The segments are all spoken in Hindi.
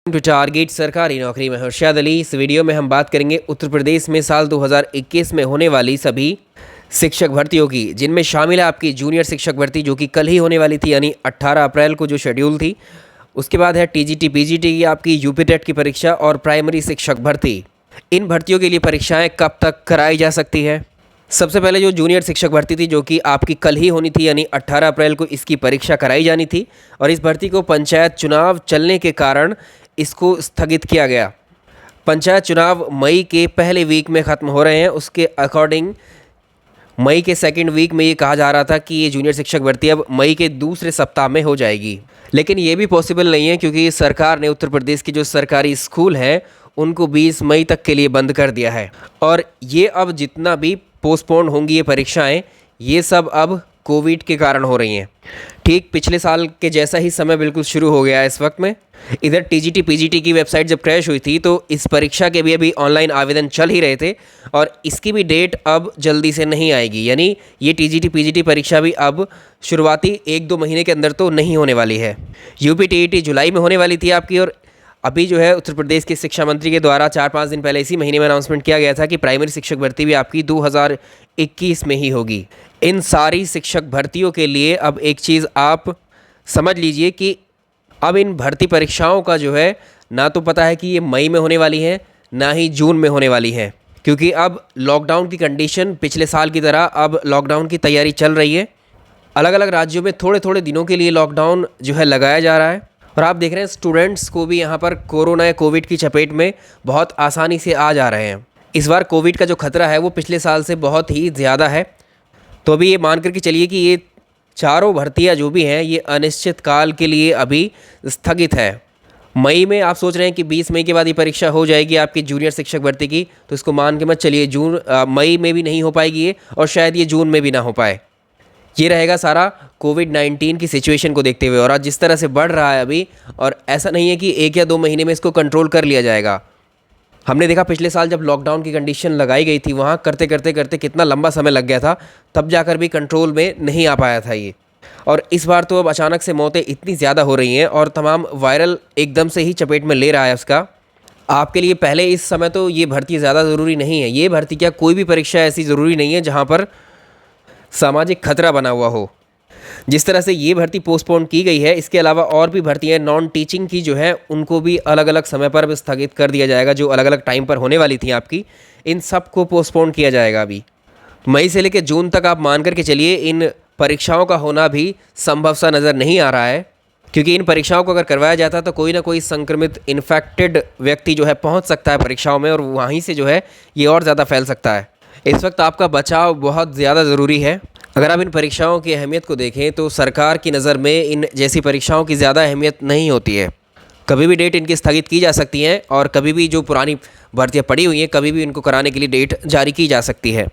टू टारगेट सरकारी नौकरी में हर्षद अली। इस वीडियो में हम बात करेंगे उत्तर प्रदेश में साल 2021 में होने वाली सभी शिक्षक भर्तियों की, जिनमें शामिल है आपकी जूनियर शिक्षक भर्ती जो कि कल ही होने वाली थी, यानी 18 अप्रैल को जो शेड्यूल थी। उसके बाद है टीजीटी पीजीटी की आपकी यूपी टेट की परीक्षा और प्राइमरी शिक्षक भर्ती। इन भर्तियों के लिए परीक्षाएं कब तक कराई जा सकती है? सबसे पहले जो जूनियर शिक्षक भर्ती थी जो कि आपकी कल ही होनी थी, यानी 18 अप्रैल को इसकी परीक्षा कराई जानी थी और इस भर्ती को पंचायत चुनाव चलने के कारण इसको स्थगित किया गया। पंचायत चुनाव मई के पहले वीक में ख़त्म हो रहे हैं। उसके अकॉर्डिंग मई के सेकंड वीक में ये कहा जा रहा था कि ये जूनियर शिक्षक भर्ती अब मई के दूसरे सप्ताह में हो जाएगी, लेकिन ये भी पॉसिबल नहीं है क्योंकि सरकार ने उत्तर प्रदेश के जो सरकारी स्कूल हैं उनको 20 मई तक के लिए बंद कर दिया है और ये अब जितना भी पोस्टपोन होंगी ये परीक्षाएं, ये सब अब कोविड के कारण हो रही हैं। ठीक पिछले साल के जैसा ही समय बिल्कुल शुरू हो गया है इस वक्त में। इधर टीजीटी पीजीटी की वेबसाइट जब क्रैश हुई थी तो इस परीक्षा के भी अभी ऑनलाइन आवेदन चल ही रहे थे और इसकी भी डेट अब जल्दी से नहीं आएगी, यानी ये टीजीटी पीजीटी परीक्षा भी अब शुरुआती 1-2 महीने के अंदर तो नहीं होने वाली है। यूपी टीईटी जुलाई में होने वाली थी आपकी और अभी जो है उत्तर प्रदेश के शिक्षा मंत्री के द्वारा 4-5 दिन पहले इसी महीने में अनाउंसमेंट किया गया था कि प्राइमरी शिक्षक भर्ती भी आपकी 2021 में ही होगी। इन सारी शिक्षक भर्तियों के लिए अब एक चीज़ आप समझ लीजिए कि अब इन भर्ती परीक्षाओं का जो है ना तो पता है कि ये मई में होने वाली है ना ही जून में होने वाली है, क्योंकि अब लॉकडाउन की कंडीशन पिछले साल की तरह अब लॉकडाउन की तैयारी चल रही है। अलग अलग राज्यों में थोड़े थोड़े दिनों के लिए लॉकडाउन जो है लगाया जा रहा है और आप देख रहे हैं स्टूडेंट्स को भी यहाँ पर कोरोना या कोविड की चपेट में बहुत आसानी से आ जा रहे हैं। इस बार कोविड का जो खतरा है वो पिछले साल से बहुत ही ज़्यादा है। तो अभी ये मान करके चलिए कि ये चारों भर्तियाँ जो भी हैं ये अनिश्चित काल के लिए अभी स्थगित है। मई में आप सोच रहे हैं कि 20 मई के बाद ये परीक्षा हो जाएगी आपकी जूनियर शिक्षक भर्ती की, तो इसको मान के मत चलिए मई में भी नहीं हो पाएगी ये और शायद ये जून में भी ना हो पाए। ये रहेगा सारा कोविड-19 की सिचुएशन को देखते हुए और आज जिस तरह से बढ़ रहा है अभी, और ऐसा नहीं है कि 1 या 2 महीने में इसको कंट्रोल कर लिया जाएगा। हमने देखा पिछले साल जब लॉकडाउन की कंडीशन लगाई गई थी वहाँ करते करते करते कितना लंबा समय लग गया था, तब जाकर भी कंट्रोल में नहीं आ पाया था ये। और इस बार तो अब अचानक से मौतें इतनी ज़्यादा हो रही हैं और तमाम वायरल एकदम से ही चपेट में ले रहा है उसका। आपके लिए पहले इस समय तो ये भर्ती ज़्यादा ज़रूरी नहीं है। ये भर्ती क्या कोई भी परीक्षा ऐसी ज़रूरी नहीं है जहाँ पर सामाजिक खतरा बना हुआ हो। जिस तरह से ये भर्ती पोस्टपोन की गई है, इसके अलावा और भी भर्तियाँ नॉन टीचिंग की जो है उनको भी अलग अलग समय पर अब स्थगित कर दिया जाएगा। जो अलग अलग टाइम पर होने वाली थी आपकी, इन सब को पोस्टपोन किया जाएगा। अभी मई से लेकर जून तक आप मान करके चलिए इन परीक्षाओं का होना भी संभव सा नज़र नहीं आ रहा है, क्योंकि इन परीक्षाओं को अगर करवाया जाता तो कोई ना कोई संक्रमित इन्फेक्टेड व्यक्ति जो है पहुँच सकता है परीक्षाओं में और वहीं से जो है ये और ज़्यादा फैल सकता है। इस वक्त आपका बचाव बहुत ज़्यादा ज़रूरी है। अगर आप इन परीक्षाओं की अहमियत को देखें तो सरकार की नज़र में इन जैसी परीक्षाओं की ज़्यादा अहमियत नहीं होती है। कभी भी डेट इनकी स्थगित की जा सकती है और कभी भी जो पुरानी भर्तियाँ पड़ी हुई हैं कभी भी इनको कराने के लिए डेट जारी की जा सकती है।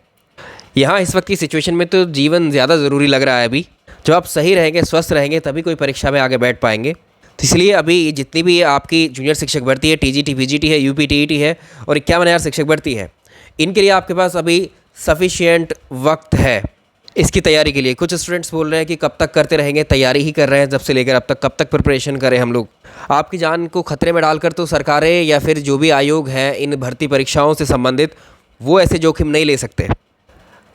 यहाँ इस वक्त की सिचुएशन में तो जीवन ज़्यादा ज़रूरी लग रहा है। अभी जब आप सही रहेंगे, स्वस्थ रहेंगे, तभी कोई परीक्षा में आगे बैठ पाएंगे। तो इसलिए अभी जितनी भी आपकी जूनियर शिक्षक भर्ती है, टीजीटी पीजीटी है, यूपी टीईटी है और 51,000 शिक्षक भर्ती है, इनके लिए आपके पास अभी सफिशिएंट वक्त है इसकी तैयारी के लिए। कुछ स्टूडेंट्स बोल रहे हैं कि कब तक करते रहेंगे, तैयारी ही कर रहे हैं जब से लेकर अब तक, कब तक प्रिपरेशन करें हम लोग। आपकी जान को खतरे में डालकर तो सरकारें या फिर जो भी आयोग हैं इन भर्ती परीक्षाओं से संबंधित, वो ऐसे जोखिम नहीं ले सकते।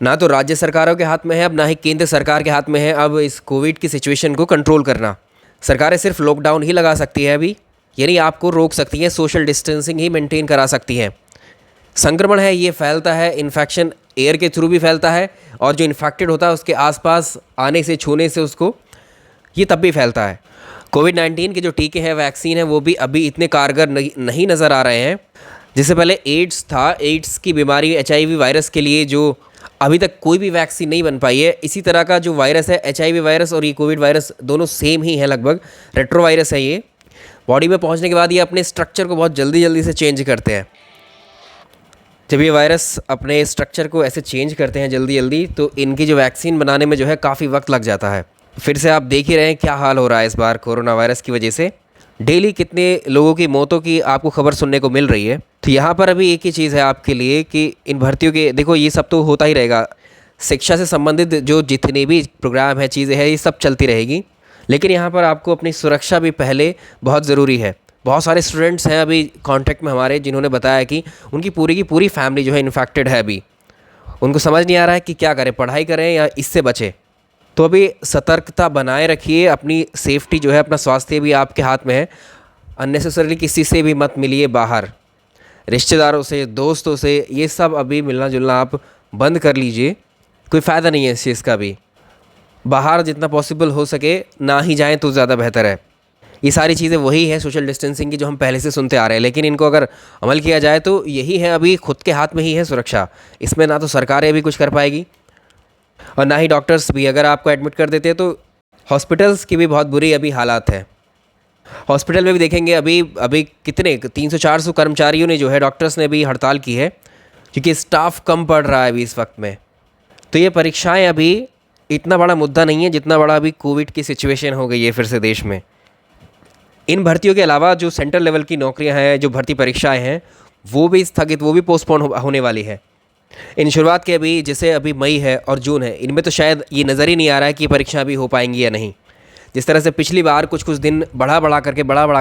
ना तो राज्य सरकारों के हाथ में है अब, ना ही केंद्र सरकार के हाथ में है अब इस कोविड की सिचुएशन को कंट्रोल करना। सरकारें सिर्फ लॉकडाउन ही लगा सकती है अभी, यानी आपको रोक सकती हैं, सोशल डिस्टेंसिंग ही मेंटेन करा सकती हैं। संक्रमण है ये फैलता है, इन्फेक्शन एयर के थ्रू भी फैलता है और जो इन्फेक्टेड होता है उसके आसपास आने से, छूने से उसको, ये तब भी फैलता है। कोविड-19 के जो टीके हैं, वैक्सीन है, वो भी अभी इतने कारगर नहीं नज़र आ रहे हैं। जिससे पहले एड्स था, एड्स की बीमारी HIV वायरस के लिए जो अभी तक कोई भी वैक्सीन नहीं बन पाई है, इसी तरह का जो वायरस है HIV वायरस और ये कोविड वायरस दोनों सेम ही है लगभग, रेट्रो वायरस है ये। बॉडी में पहुँचने के बाद ये अपने स्ट्रक्चर को बहुत जल्दी से चेंज करते हैं। जब ये वायरस अपने स्ट्रक्चर को ऐसे चेंज करते हैं जल्दी तो इनकी जो वैक्सीन बनाने में जो है काफ़ी वक्त लग जाता है। फिर से आप देख ही रहे हैं क्या हाल हो रहा है इस बार कोरोना वायरस की वजह से। डेली कितने लोगों की मौतों की आपको खबर सुनने को मिल रही है। तो यहाँ पर अभी एक ही चीज़ है आपके लिए कि इन भर्तियों के, देखो ये सब तो होता ही रहेगा, शिक्षा से संबंधित जो जितने भी प्रोग्राम है, चीज़ें हैं, ये सब चलती रहेगी, लेकिन यहाँ पर आपको अपनी सुरक्षा भी पहले बहुत ज़रूरी है। बहुत सारे स्टूडेंट्स हैं अभी कांटेक्ट में हमारे, जिन्होंने बताया कि उनकी पूरी की पूरी फैमिली जो है इन्फेक्टेड है अभी। उनको समझ नहीं आ रहा है कि क्या करें, पढ़ाई करें या इससे बचें। तो अभी सतर्कता बनाए रखिए, अपनी सेफ्टी जो है, अपना स्वास्थ्य भी आपके हाथ में है। अननेसेसरली किसी से भी मत मिलिए बाहर, रिश्तेदारों से, दोस्तों से, ये सब अभी मिलना जुलना आप बंद कर लीजिए। कोई फ़ायदा नहीं है इस चीज़ का भी। बाहर जितना पॉसिबल हो सके ना ही जाएं तो ज़्यादा बेहतर है। ये सारी चीज़ें वही है सोशल डिस्टेंसिंग की जो हम पहले से सुनते आ रहे हैं, लेकिन इनको अगर अमल किया जाए तो यही है, अभी खुद के हाथ में ही है सुरक्षा। इसमें ना तो सरकारें अभी कुछ कर पाएगी और ना ही डॉक्टर्स भी। अगर आपको एडमिट कर देते हैं तो हॉस्पिटल्स की भी बहुत बुरी अभी हालात है। हॉस्पिटल में भी देखेंगे अभी कितने 300-400 कर्मचारियों ने जो है, डॉक्टर्स ने भी हड़ताल की है, क्योंकि स्टाफ कम पड़ रहा है अभी इस वक्त में। तो ये परीक्षाएं अभी इतना बड़ा मुद्दा नहीं है जितना बड़ा अभी कोविड की सिचुएशन हो गई है फिर से देश में। इन भर्तियों के अलावा जो सेंट्रल लेवल की नौकरियां हैं, जो भर्ती परीक्षाएं हैं, वो भी स्थगित, वो भी पोस्टपोन होने वाली है। इन शुरुआत के अभी, जैसे अभी मई है और जून है, इनमें तो शायद ये नज़र ही नहीं आ रहा है कि परीक्षा अभी हो पाएंगी या नहीं। जिस तरह से पिछली बार कुछ दिन बढ़ा बढ़ा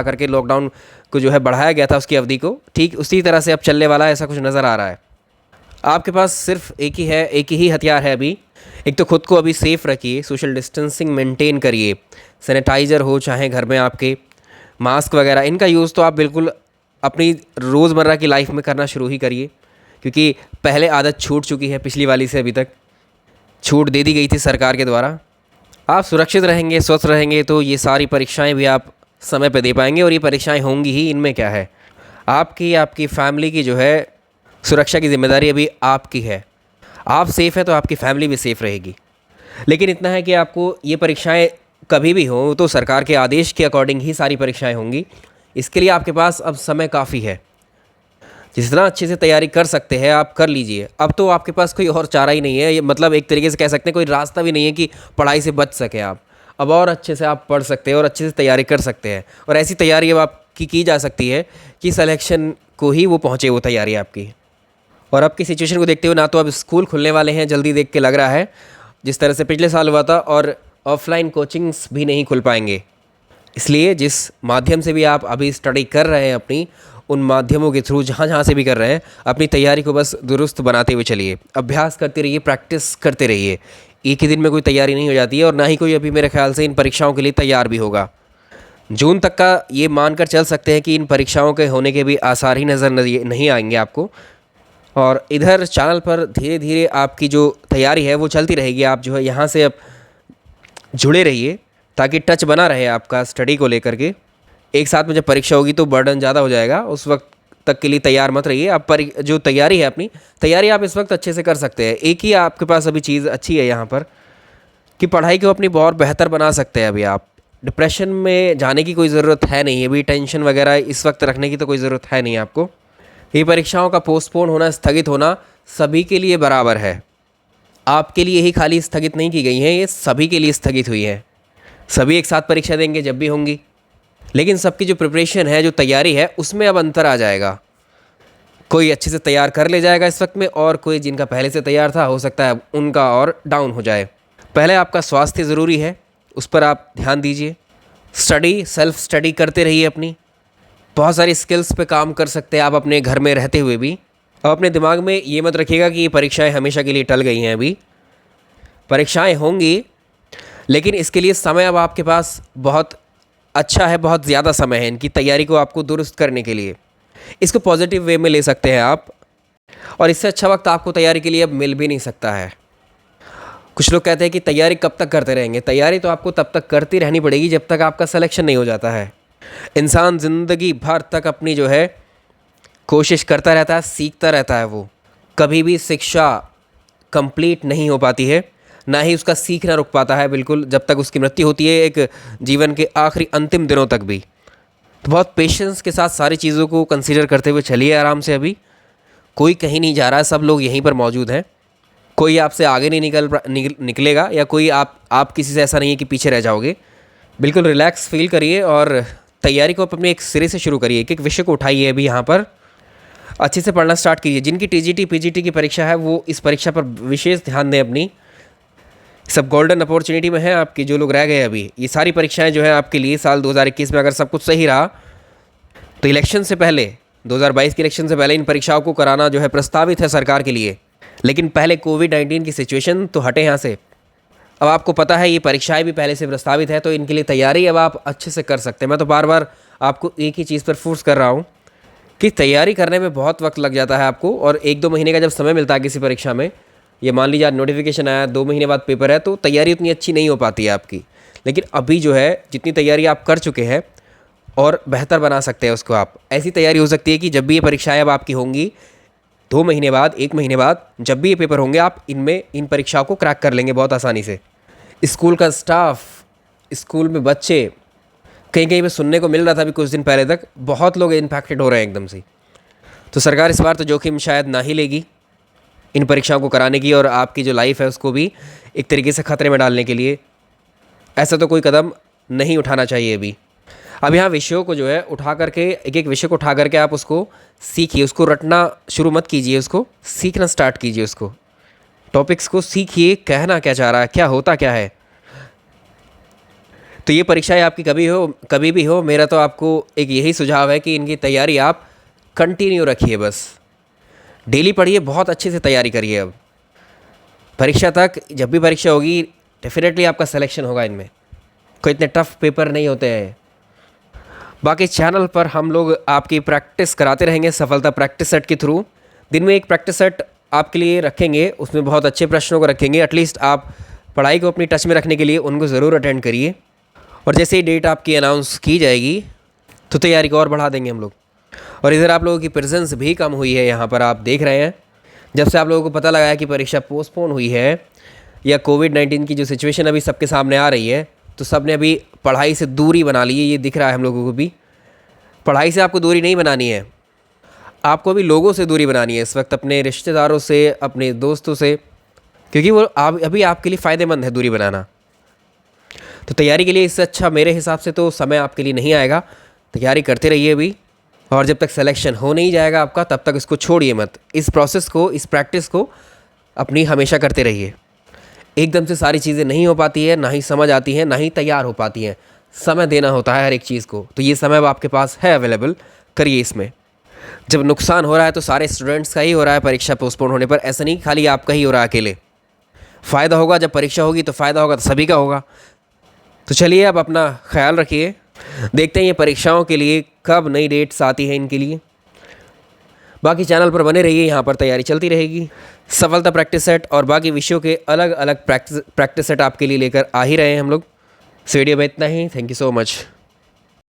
करके लॉकडाउन को जो है बढ़ाया गया था उसकी अवधि को, ठीक उसी तरह से अब चलने वाला है, ऐसा कुछ नज़र आ रहा है। आपके पास सिर्फ एक ही हथियार है अभी। एक तो खुद को अभी सेफ़ रखिए, सोशल डिस्टेंसिंग मेंटेन करिए, सैनिटाइज़र हो चाहे घर में आपके, मास्क वगैरह, इनका यूज़ तो आप बिल्कुल अपनी रोज़मर्रा की लाइफ में करना शुरू ही करिए, क्योंकि पहले आदत छूट चुकी है पिछली वाली से। अभी तक छूट दे दी गई थी सरकार के द्वारा। आप सुरक्षित रहेंगे, स्वस्थ रहेंगे तो ये सारी परीक्षाएं भी आप समय पे दे पाएंगे, और ये परीक्षाएं होंगी ही। इनमें क्या है, आपकी फैमिली की जो है सुरक्षा की जिम्मेदारी अभी आपकी है। आप सेफ़ हैं तो आपकी फैमिली भी सेफ़ रहेगी। लेकिन इतना है कि आपको ये परीक्षाएं कभी भी हों तो सरकार के आदेश के अकॉर्डिंग ही सारी परीक्षाएं होंगी। इसके लिए आपके पास अब समय काफ़ी है। जितना अच्छे से तैयारी कर सकते हैं आप कर लीजिए। अब तो आपके पास कोई और चारा ही नहीं है, ये मतलब एक तरीके से कह सकते हैं कोई रास्ता भी नहीं है कि पढ़ाई से बच सके आप। अब और अच्छे से आप पढ़ सकते हैं और अच्छे से तैयारी कर सकते हैं, और ऐसी तैयारी अब आपकी की जा सकती है कि सिलेक्शन को ही वो पहुँचे, वो तैयारी आपकी। और अब की सिचुएशन को देखते हुए ना तो अब स्कूल खुलने वाले हैं जल्दी, देख के लग रहा है जिस तरह से पिछले साल हुआ था, और ऑफलाइन कोचिंग्स भी नहीं खुल पाएंगे। इसलिए जिस माध्यम से भी आप अभी स्टडी कर रहे हैं अपनी, उन माध्यमों के थ्रू जहाँ से भी कर रहे हैं, अपनी तैयारी को बस दुरुस्त बनाते हुए चलिए। अभ्यास करते रहिए, प्रैक्टिस करते रहिए। एक ही दिन में कोई तैयारी नहीं हो जाती है, और ना ही कोई अभी मेरे ख्याल से इन परीक्षाओं के लिए तैयार भी होगा। जून तक का ये मानकर चल सकते हैं कि इन परीक्षाओं के होने के भी आसार ही नज़र नहीं आएंगे आपको। और इधर चैनल पर धीरे धीरे आपकी जो तैयारी है वो चलती रहेगी। आप जो है यहाँ से अब जुड़े रहिए ताकि टच बना रहे आपका स्टडी को लेकर के। एक साथ में जब परीक्षा होगी तो बर्डन ज़्यादा हो जाएगा, उस वक्त तक के लिए तैयार मत रहिए। आप जो तैयारी है, अपनी तैयारी आप इस वक्त अच्छे से कर सकते हैं। एक ही आपके पास अभी चीज़ अच्छी है यहाँ पर कि पढ़ाई को अपनी बहुत बेहतर बना सकते हैं। अभी आप डिप्रेशन में जाने की कोई ज़रूरत है नहीं, अभी टेंशन वगैरह इस वक्त रखने की तो कोई ज़रूरत है नहीं आपको। ये परीक्षाओं का पोस्टपोन होना, स्थगित होना सभी के लिए बराबर है। आपके लिए ही खाली स्थगित नहीं की गई हैं, ये सभी के लिए स्थगित हुई है। सभी एक साथ परीक्षा देंगे जब भी होंगी, लेकिन सबकी जो प्रिपरेशन है, जो तैयारी है, उसमें अब अंतर आ जाएगा। कोई अच्छे से तैयार कर ले जाएगा इस वक्त में, और कोई जिनका पहले से तैयार था हो सकता है उनका और डाउन हो जाए। पहले आपका स्वास्थ्य ज़रूरी है, उस पर आप ध्यान दीजिए। स्टडी, सेल्फ स्टडी करते रहिए अपनी। बहुत सारी स्किल्स पे काम कर सकते हैं आप अपने घर में रहते हुए भी। अब अपने दिमाग में ये मत रखिएगा कि ये परीक्षाएं हमेशा के लिए टल गई हैं। अभी परीक्षाएं होंगी, लेकिन इसके लिए समय अब आपके पास बहुत अच्छा है, बहुत ज़्यादा समय है इनकी तैयारी को आपको दुरुस्त करने के लिए। इसको पॉजिटिव वे में ले सकते हैं आप, और इससे अच्छा वक्त आपको तैयारी के लिए अब मिल भी नहीं सकता है। कुछ लोग कहते हैं कि तैयारी कब तक करते रहेंगे। तैयारी तो आपको तब तक करती रहनी पड़ेगी जब तक आपका सिलेक्शन नहीं हो जाता है। इंसान ज़िंदगी भर तक अपनी जो है कोशिश करता रहता है, सीखता रहता है। वो कभी भी शिक्षा कंप्लीट नहीं हो पाती है, ना ही उसका सीखना रुक पाता है बिल्कुल, जब तक उसकी मृत्यु होती है, एक जीवन के आखिरी अंतिम दिनों तक भी। तो बहुत पेशेंस के साथ सारी चीज़ों को कंसीडर करते हुए चलिए आराम से। अभी कोई कहीं नहीं जा रहा है, सब लोग यहीं पर मौजूद हैं। कोई आपसे आगे नहीं निकलेगा, या कोई आप किसी से ऐसा नहीं है कि पीछे रह जाओगे। बिल्कुल रिलैक्स फील करिए और तैयारी को अपने एक सिरे से शुरू करिए। एक विषय को उठाइए, अभी यहाँ पर अच्छे से पढ़ना स्टार्ट कीजिए। जिनकी टीजीटी पीजीटी की परीक्षा है वो इस परीक्षा पर विशेष ध्यान दें अपनी। सब गोल्डन अपॉर्चुनिटी में है आपकी। जो लोग रह गए अभी, ये सारी परीक्षाएं जो है आपके लिए साल 2021 में अगर सब कुछ सही रहा तो इलेक्शन से पहले 2022 के इलेक्शन से पहले इन परीक्षाओं को कराना जो है प्रस्तावित है सरकार के लिए, लेकिन पहले कोविड-19 की सिचुएशन तो हटे यहाँ से। अब आपको पता है ये परीक्षाएं भी पहले से प्रस्तावित है, तो इनके लिए तैयारी अब आप अच्छे से कर सकते हैं। मैं तो बार बार आपको एक ही चीज़ पर फोर्स कर रहा हूँ कि तैयारी करने में बहुत वक्त लग जाता है आपको, और 1-2 महीने का जब समय मिलता है किसी परीक्षा में, ये मान लीजिए नोटिफिकेशन आया 2 महीने बाद पेपर है, तो तैयारी उतनी अच्छी नहीं हो पाती है आपकी। लेकिन अभी जो है जितनी तैयारी आप कर चुके हैं और बेहतर बना सकते हैं उसको आप। ऐसी तैयारी हो सकती है कि जब भी ये परीक्षाएं अब आपकी होंगी 2 महीने बाद, 1 महीने बाद, जब भी ये पेपर होंगे आप इन परीक्षाओं को क्रैक कर लेंगे बहुत आसानी से। स्कूल का स्टाफ, स्कूल में बच्चे, कहीं कहीं पे सुनने को मिल रहा था अभी कुछ दिन पहले तक, बहुत लोग इम्पैक्टेड हो रहे हैं एकदम से। तो सरकार इस बार तो जोखिम शायद ना ही लेगी इन परीक्षाओं को कराने की, और आपकी जो लाइफ है उसको भी एक तरीके से ख़तरे में डालने के लिए ऐसा तो कोई कदम नहीं उठाना चाहिए अभी। अब यहाँ विषयों को जो है उठा करके, एक एक विषय को उठा करके आप उसको सीखिए, उसको रटना शुरू मत कीजिए, उसको सीखना स्टार्ट कीजिए, उसको टॉपिक्स को सीखिए, कहना क्या चाह रहा है, क्या होता क्या है। तो ये परीक्षाएं आपकी कभी भी हो, मेरा तो आपको एक यही सुझाव है कि इनकी तैयारी आप कंटिन्यू रखिए, बस डेली पढ़िए, बहुत अच्छे से तैयारी करिए। अब परीक्षा तक, जब भी परीक्षा होगी डेफिनेटली आपका सिलेक्शन होगा इनमें, कोई इतने टफ पेपर नहीं होते हैं। बाकी चैनल पर हम लोग आपकी प्रैक्टिस कराते रहेंगे सफलता प्रैक्टिस सेट के थ्रू। दिन में एक प्रैक्टिस सेट आपके लिए रखेंगे, उसमें बहुत अच्छे प्रश्नों को रखेंगे। एटलीस्ट आप पढ़ाई को अपनी टच में रखने के लिए उनको ज़रूर अटेंड करिए, और जैसे ही डेट आपकी अनाउंस की जाएगी तो तैयारी को और बढ़ा देंगे हम लोग। और इधर आप लोगों की प्रेजेंस भी कम हुई है, यहाँ पर आप देख रहे हैं। जब से आप लोगों को पता लगा है कि परीक्षा पोस्टपोन हुई है, या कोविड-19 की जो सिचुएशन अभी सबके सामने आ रही है, तो सब ने अभी पढ़ाई से दूरी बना ली है। ये दिख रहा है हम लोगों को भी। पढ़ाई से आपको दूरी नहीं बनानी है, आपको अभी लोगों से दूरी बनानी है इस वक्त, अपने रिश्तेदारों से, अपने दोस्तों से, क्योंकि वो अभी आपके लिए फ़ायदेमंद है दूरी बनाना। तो तैयारी के लिए इससे अच्छा मेरे हिसाब से तो समय आपके लिए नहीं आएगा। तैयारी करते रहिए अभी, और जब तक सिलेक्शन हो नहीं जाएगा आपका, तब तक इसको छोड़िए मत। इस प्रोसेस को, इस प्रैक्टिस को अपनी हमेशा करते रहिए। एकदम से सारी चीज़ें नहीं हो पाती है, ना ही समझ आती हैं, ना ही तैयार हो पाती हैं। समय देना होता है हर एक चीज़ को, तो ये समय अब आपके पास है अवेलेबल, करिए इसमें। जब नुकसान हो रहा है तो सारे स्टूडेंट्स का ही हो रहा है परीक्षा पोस्टपोन होने पर, ऐसा नहीं खाली आपका ही हो रहा है अकेले। फ़ायदा होगा जब परीक्षा होगी, तो फ़ायदा होगा तो सभी का होगा। तो चलिए अब अपना ख्याल रखिए, देखते हैं ये परीक्षाओं के लिए कब नई डेट्स आती हैं इनके लिए। बाकी चैनल पर बने रहिए, यहाँ पर तैयारी चलती रहेगी। सफलता प्रैक्टिस सेट और बाकी विषयों के अलग अलग प्रैक्टिस सेट आपके लिए लेकर आ ही रहे हैं हम लोग। इस वीडियो में इतना ही। Thank you so much.